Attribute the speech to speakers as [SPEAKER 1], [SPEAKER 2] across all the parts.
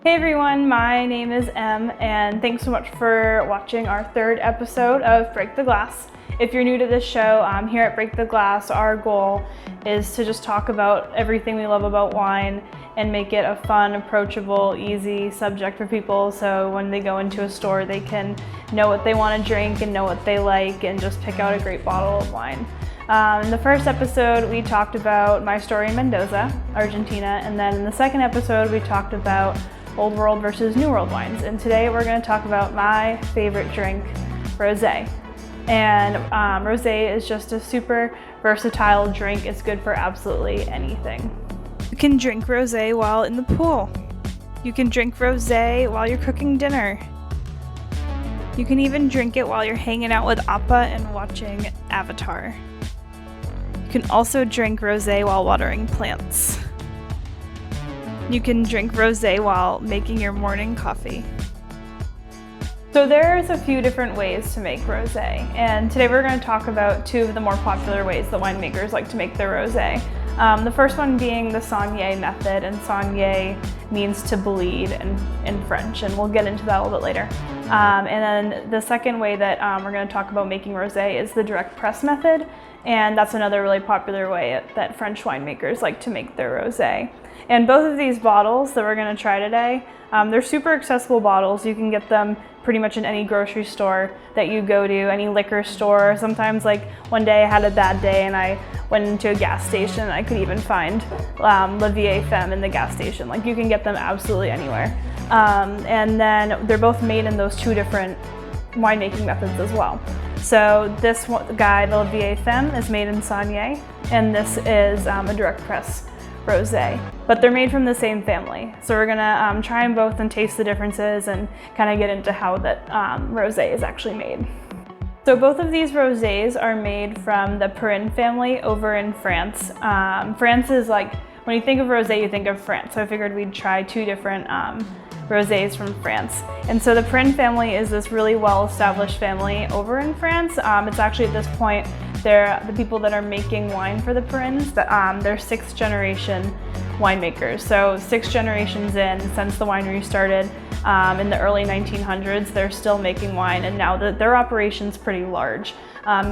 [SPEAKER 1] Hey everyone, my name is Em, and thanks so much for watching our third episode of Break the Glass. If you're new to this show, here at Break the Glass, our goal is to just talk about everything we love about wine and make it a fun, approachable, easy subject for people, so when they go into a store they can know what they want to drink and know what they like and just pick out a great bottle of wine. In the first episode we talked about my story in Mendoza, Argentina, and then in the second episode we talked about Old World versus New World wines, and today we're going to talk about my favorite drink, rosé. And rosé is just a super versatile drink. It's good for absolutely anything. You can drink rosé while in the pool. You can drink rosé while you're cooking dinner. You can even drink it while you're hanging out with Appa and watching Avatar. You can also drink rosé while watering plants. You can drink rosé while making your morning coffee. So there's a few different ways to make rosé, and today we're going to talk about two of the more popular ways that winemakers like to make their rosé. The first one being the saignée method, and saignée means to bleed in French, and we'll get into that a little bit later. And then the second way that we're going to talk about making rosé is the direct press method, and that's another really popular way that French winemakers like to make their rosé. And both of these bottles that we're going to try today, they're super accessible bottles. You can get them pretty much in any grocery store that you go to, any liquor store. Sometimes, like one day I had a bad day and I went into a gas station and I could even find Vieille Ferme in the gas station. Like, you can get them absolutely anywhere. And then they're both made in those two different winemaking methods as well. So this guy, the Vieille Ferme, is made in saignée, and this is a direct press rosé, but they're made from the same family. So we're gonna try them both and taste the differences and kind of get into how that rosé is actually made. So both of these rosés are made from the Perrin family over in France. France is like, when you think of rosé, you think of France. So I figured we'd try two different rosés from France. And so the Perrin family is this really well-established family over in France. It's actually, at this point, they're the people that are making wine for the Perrins. They're sixth generation winemakers. So 6 generations in, since the winery started in the early 1900s, they're still making wine, and now their operation's pretty large.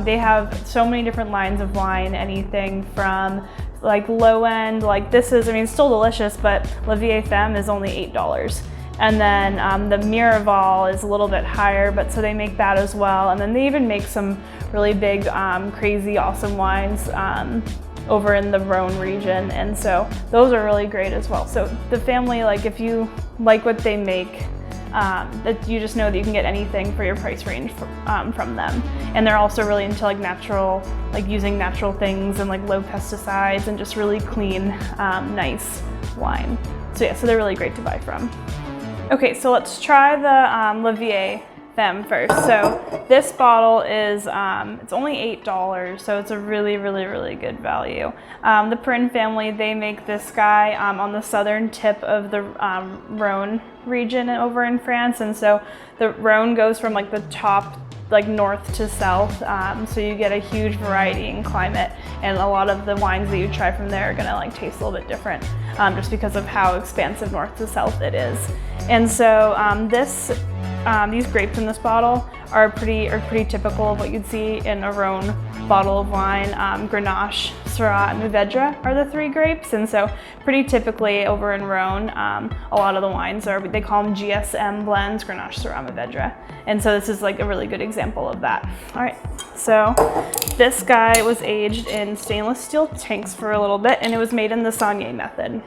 [SPEAKER 1] They have so many different lines of wine, anything from like low end, like this is, I mean, it's still delicious, but La Vieille Ferme is only $8. And then the Mirival is a little bit higher, but so they make that as well. And then they even make some really big, crazy, awesome wines over in the Rhone region. And so those are really great as well. So the family, like, if you like what they make, that you just know that you can get anything for your price range from them. And they're also really into like natural, like using natural things and like low pesticides and just really clean, nice wine. So yeah, so they're really great to buy from. Okay, so let's try the La Vieille Ferme first. So this bottle is, it's only $8, so it's a really, really, really good value. The Perrin family, they make this guy on the southern tip of the Rhone region over in France, and so the Rhone goes from like the top, like north to south, so you get a huge variety in climate, and a lot of the wines that you try from there are gonna like taste a little bit different, just because of how expansive north to south it is. And so these grapes in this bottle are pretty typical of what you'd see in a Rhone bottle of wine. Grenache, Syrah, and Mourvedre are the 3 grapes, and so pretty typically over in Rhone, a lot of the wines are, they call them GSM blends, Grenache, Syrah, Mourvedre, and so this is like a really good example of that. All right, so this guy was aged in stainless steel tanks for a little bit, and it was made in the saignée method.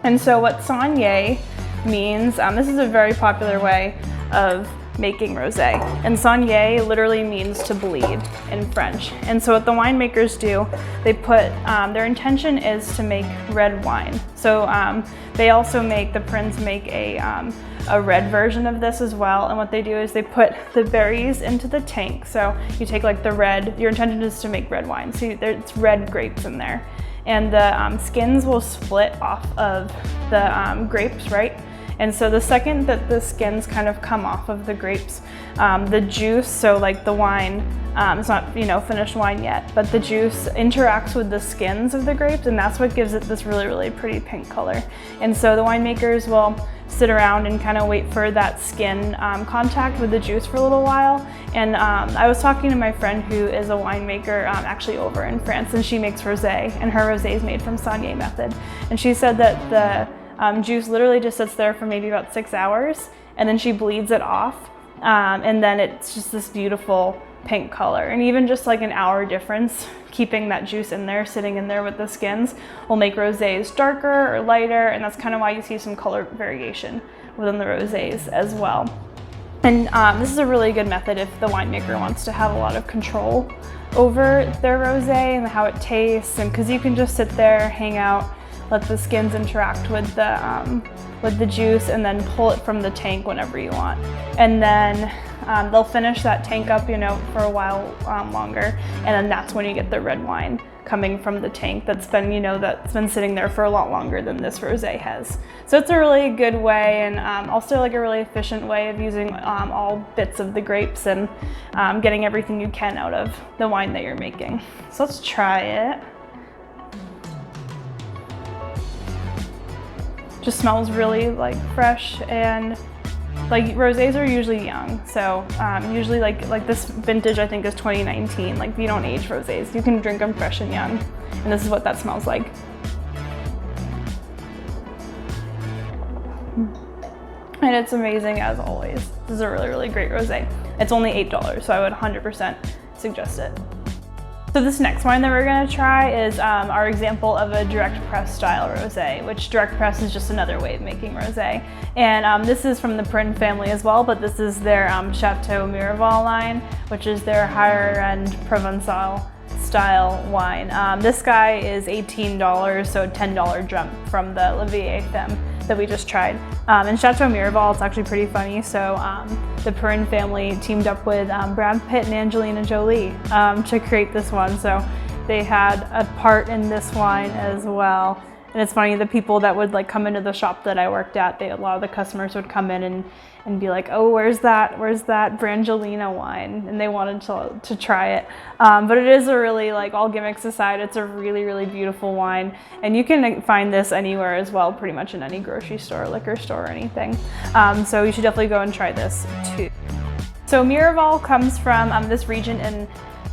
[SPEAKER 1] And so what saignée means, this is a very popular way of making rosé, and saignée literally means to bleed in French. And so what the winemakers do, they put, their intention is to make red wine. So they also make, the Perrins make a red version of this as well, and what they do is they put the berries into the tank. So you take like the red, your intention is to make red wine, so it's red grapes in there. And the skins will split off of the grapes, right? And so the second that the skins kind of come off of the grapes, the juice, so like the wine, it's not, finished wine yet, but the juice interacts with the skins of the grapes, and that's what gives it this really, really pretty pink color. And so the winemakers will sit around and kind of wait for that skin contact with the juice for a little while. And I was talking to my friend who is a winemaker actually over in France, and she makes rosé, and her rosé is made from Saunier method. And she said that the juice literally just sits there for maybe about 6 hours, and then she bleeds it off, and then it's just this beautiful pink color. And even just like an hour difference, keeping that juice in there, sitting in there with the skins, will make rosés darker or lighter, and that's kind of why you see some color variation within the rosés as well. And this is a really good method if the winemaker wants to have a lot of control over their rosé and how it tastes, and because you can just sit there, hang out, let the skins interact with the juice, and then pull it from the tank whenever you want. And then they'll finish that tank up, for a while longer, and then that's when you get the red wine coming from the tank that's been sitting there for a lot longer than this rosé has. So it's a really good way, and also like a really efficient way of using all bits of the grapes and getting everything you can out of the wine that you're making. So let's try it. Just smells really like fresh, and like rosés are usually young, so usually like this vintage I think is 2019. Like you don't age rosés, you can drink them fresh and young, and this is what that smells like. And it's amazing as always. This is a really great rosé. It's only $8, so I would 100% suggest it. So this next wine that we're going to try is our example of a direct press style rosé, which direct press is just another way of making rosé. And this is from the Prin family as well, but this is their Chateau Mirival line, which is their higher end Provençal style wine. This guy is $18, so a $10 jump from the Vieille Ferme that we just tried. In Chateau Mirival, it's actually pretty funny. So the Perrin family teamed up with Brad Pitt and Angelina Jolie to create this one. So they had a part in this wine as well. And it's funny, the people that would like come into the shop that I worked at, a lot of the customers would come in and be like, oh, where's that Brangelina wine? And they wanted to try it. But it is a really, like, all gimmicks aside, it's a really beautiful wine. And you can find this anywhere as well, pretty much in any grocery store, liquor store, or anything. So you should definitely go and try this too. So Mirival comes from this region in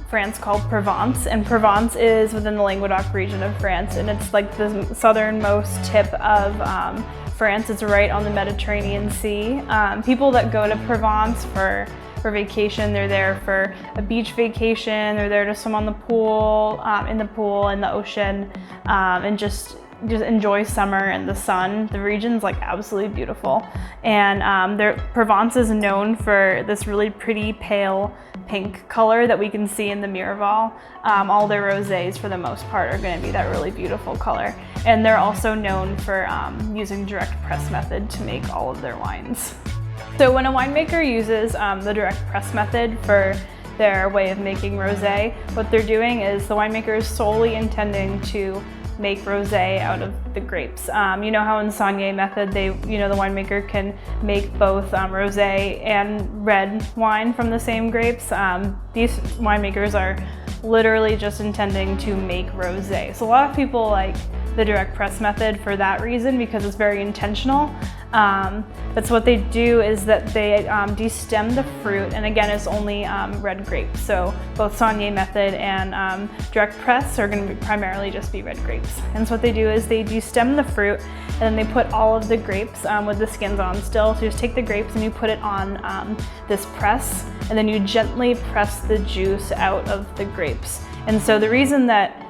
[SPEAKER 1] France called Provence, and Provence is within the Languedoc region of France, and it's like the southernmost tip of France. It's right on the Mediterranean Sea. People that go to Provence for vacation, they're there for a beach vacation, they're there to swim on the pool, in the ocean, and just enjoy summer and the sun. The region's like absolutely beautiful, and Provence is known for this really pretty pale pink color that we can see in the Mirival. All their rosés for the most part are going to be that really beautiful color, and they're also known for using direct press method to make all of their wines. So when a winemaker uses the direct press method for their way of making rosé, what they're doing is the winemaker is solely intending to make rosé out of the grapes. You know how in Saunier method, the winemaker can make both rosé and red wine from the same grapes. These winemakers are literally just intending to make rosé. So a lot of people like the direct press method for that reason, because it's very intentional. But so what they do is that they destem the fruit, and again, it's only red grapes. So both Saunier method and direct press are going to primarily just be red grapes. And so what they do is they destem the fruit, and then they put all of the grapes with the skins on still. So you just take the grapes and you put it on this press, and then you gently press the juice out of the grapes. And so the reason that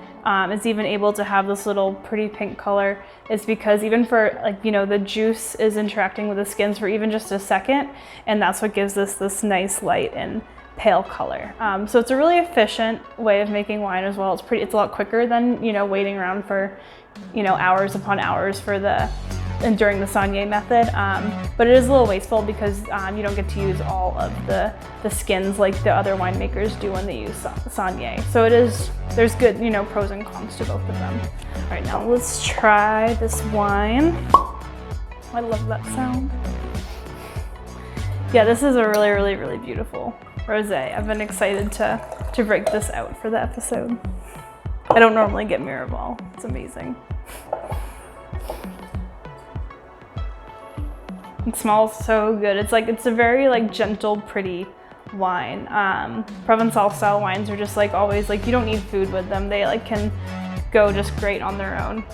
[SPEAKER 1] it's even able to have this little pretty pink color is because even for the juice is interacting with the skins for even just a second, and that's what gives this nice light and pale color. So it's a really efficient way of making wine as well. It's a lot quicker than waiting around for hours upon hours during the Saunier method, but it is a little wasteful because you don't get to use all of the skins like the other winemakers do when they use Saunier. So there's good pros and cons to both of them. All right, now let's try this wine. I love that sound. Yeah, this is a really beautiful rosé. I've been excited to break this out for the episode. I don't normally get Mirival. It's amazing. It smells so good. It's a very like gentle, pretty wine. Provençal style wines are just like always like you don't need food with them. They like can go just great on their own.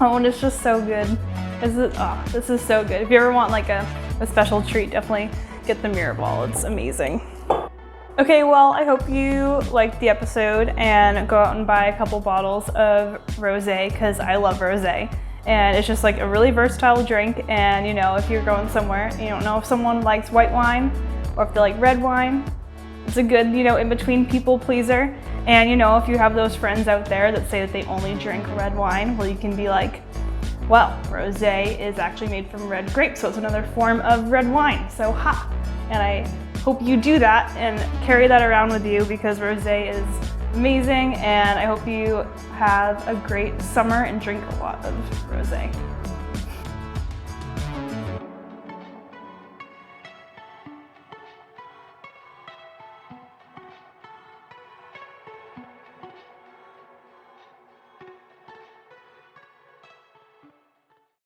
[SPEAKER 1] Oh, and it's just so good. This is so good. If you ever want like a special treat, definitely get the Mirival. It's amazing. Okay, well, I hope you liked the episode and go out and buy a couple bottles of rosé because I love rosé. And it's just like a really versatile drink. And you know, if you're going somewhere and you don't know if someone likes white wine or if they like red wine, it's a good, you know, in-between people pleaser. And you know, if you have those friends out there that say that they only drink red wine, well, you can be like, well, rosé is actually made from red grapes, so it's another form of red wine. So ha! And I hope you do that and carry that around with you because rosé is amazing, and I hope you have a great summer and drink a lot of rosé.